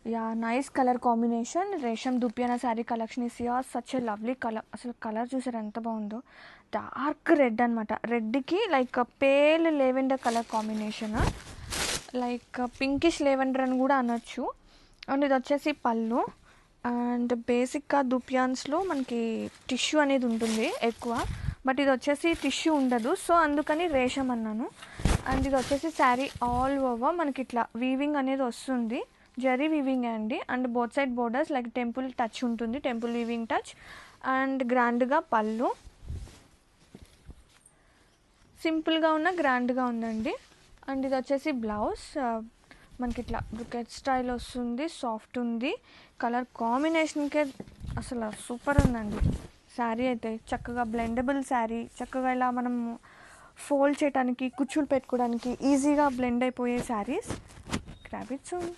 Yeah, nice color combination. రేషం దుప్పియానా sari collection is here. Such a lovely colour. అసలు colour చూసారు ఎంత బాగుందో. డార్క్ రెడ్ అనమాట. రెడ్కి like pale lavender colour combination, like pinkish lavender అని కూడా అనొచ్చు. అండ్ ఇది వచ్చేసి పళ్ళు. అండ్ బేసిక్గా దుపియాన్స్లో మనకి టిష్యూ అనేది ఉంటుంది ఎక్కువ, బట్ ఇది వచ్చేసి టిష్యూ ఉండదు, సో అందుకని రేషం అన్నాను. అండ్ ఇది వచ్చేసి శారీ ఆల్ ఓవర్ మనకి ఇట్లా వీవింగ్ అనేది వస్తుంది, జరీ వీవింగ్ అండి. And both side borders like temple touch ఉంటుంది, టెంపుల్ వీవింగ్ టచ్. అండ్ గ్రాండ్గా పళ్ళు, సింపుల్గా ఉన్న గ్రాండ్గా ఉందండి. అండ్ ఇది వచ్చేసి బ్లౌజ్ మనకి ఇట్లా బ్రుకెట్ స్టైల్ వస్తుంది, సాఫ్ట్ ఉంది. కలర్ కాంబినేషన్కే అసలు సూపర్ ఉందండి శారీ అయితే. చక్కగా బ్లెండబుల్ శారీ, చక్కగా ఇలా మనం ఫోల్డ్ చేయడానికి, కుచ్చులు పెట్టుకోవడానికి ఈజీగా బ్లెండ్ అయిపోయే శారీస్. Grab it soon.